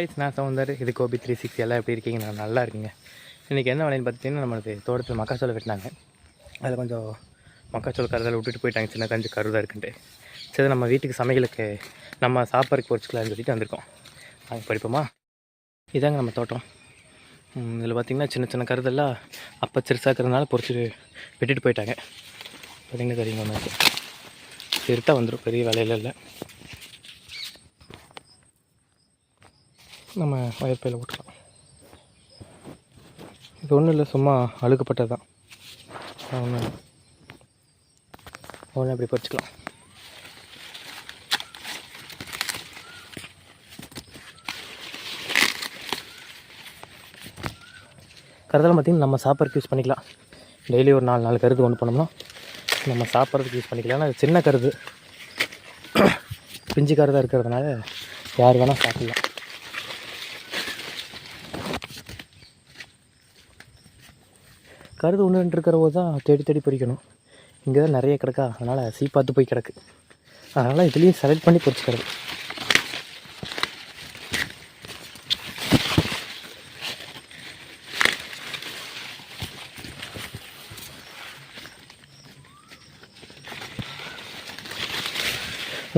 நான் சவுந்தர். இது கோபி 360. எல்லாம் எப்படி இருக்கீங்க? நான் நல்லா இருக்கீங்க. இன்றைக்கி என்ன வேலைன்னு பார்த்தீங்கன்னா, நம்மளுக்கு தோட்டத்தில் மக்காச்சோளம் வெட்டினாங்க. அதில் கொஞ்சம் மக்காச்சோளம் கருதலை விட்டுட்டு போயிட்டாங்க, சின்ன கஞ்சி கருதாக இருக்குன்ட்டு. சரி, நம்ம வீட்டுக்கு சமையலுக்கு நம்ம சாப்பாடுக்கு பொறிச்சிக்கலான்னு சொல்லிட்டு வந்திருக்கோம். நாங்கள் படிப்போமா? இதாங்க நம்ம தோட்டம். இதில் பார்த்திங்கன்னா சின்ன சின்ன கருதெல்லாம் அப்போ சிறுசாக்கிறதுனால பொறிச்சு வெட்டிட்டு போயிட்டாங்க. பார்த்திங்கன்னா தெரியுங்க, ஒன்று சிறுத்தாக வந்துடும், பெரிய வேலையில் இல்லை. நம்ம வயற்பையில் விட்டுக்கலாம். இது ஒன்றும் இல்லை, சும்மா அழுக்கப்பட்டது தான். ஒன்று அப்படி பறிச்சுக்கலாம். கருதெல்லாம் பார்த்திங்கன்னா நம்ம சாப்பிட்றதுக்கு யூஸ் பண்ணிக்கலாம். டெய்லி ஒரு 4 கருது ஒன்று பண்ணோம்னா நம்ம சாப்பிட்றதுக்கு யூஸ் பண்ணிக்கலாம். ஆனால் அது சின்ன கருது, பிஞ்சு கருதாக இருக்கிறதுனால யார் வேணால் சாப்பிட்லாம். கருது ஒன்று ரெண்டு இருக்கிற போது தான் தேடி தேடி பொறிக்கணும். இங்கே தான் நிறைய கிடக்கா, அதனால் சீப்பாத்து போய் கிடக்கு. அதனால் இதுலேயும் செலக்ட் பண்ணி பொறிச்சிக்கிறது.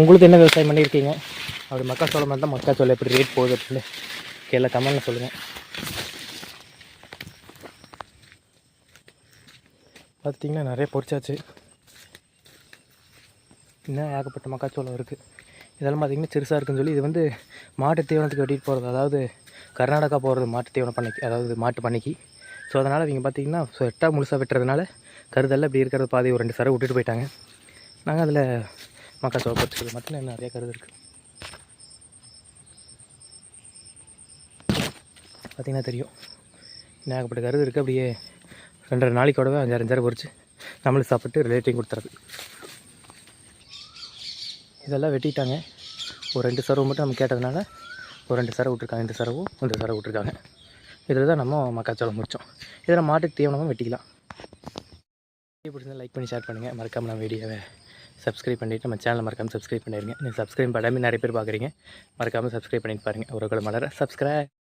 உங்களுக்கு என்ன விவசாயம் பண்ணியிருக்கீங்க? அப்படி மக்காச்சோளம் இருந்தால் மக்காச்சோளம் எப்படி ரேட் போகுது அப்படின்னு கீழே கமெண்ட்டில் சொல்லுங்கள். பார்த்திங்கன்னா நிறைய பொறிச்சாச்சு. இன்னும் ஏகப்பட்ட மக்காச்சோளம் இருக்குது. இதெல்லாம் பார்த்திங்கன்னா சிறுசாக இருக்குன்னு சொல்லி இது வந்து மாட்டு தீவனத்துக்கு வெட்டிட்டு போகிறது, அதாவது கர்நாடகா போகிறது மாட்டு தீவனம் பண்ணிக்கு, அதாவது மாட்டு பண்ணிக்கு. ஸோ அதனால் இவங்க பார்த்திங்கன்னா செட்டாக முழுசாக வெட்டுறதுனால கருதெல்லாம் இப்படி இருக்கிறது பாதி ஒரு 2 சரை விட்டுட்டு போயிட்டாங்க. நாங்கள் அதில் மக்காச்சோளம் பொறிச்சிக்கிறது மட்டும் நிறைய கருது இருக்குது. பார்த்திங்கன்னா தெரியும், ஏகப்பட்ட கருது இருக்குது. அப்படியே 2 நாளைக்கோடவே 5-6 பொறிச்சு நம்மளுக்கு சாப்பிட்டு ரிலேட்டிவ் கொடுத்துறது. இதெல்லாம் வெட்டிட்டாங்க. ஒரு 2 சரவு மட்டும் நம்ம கேட்டதுனால ஒரு 2 சரை விட்ருக்காங்க, 2 சரவும் 1 சரை விட்ருக்காங்க. இதில் தான் நம்ம மக்காச்சோளம் முடித்தோம். இதில் மாட்டுக்கு தீவனமும் வெட்டிக்கலாம். வீடியோ பிடிச்சிருந்தா லைக் பண்ணி ஷேர் பண்ணுங்கள். மறக்காமல் நம்ம வீடியோவை சப்ஸ்கிரைப் பண்ணிவிட்டு நம்ம சேனலை மறக்காமல் சப்ஸ்கிரைப் பண்ணிடுங்க. நீங்கள் சப்ஸ்கிரைப் பண்ணாமல் நிறைய பேர் பார்க்குறீங்க, மறக்காமல் சப்ஸ்கிரைப் பண்ணிட்டு பாருங்கள். ஒரு மலர சப்ஸ்கிரைப்.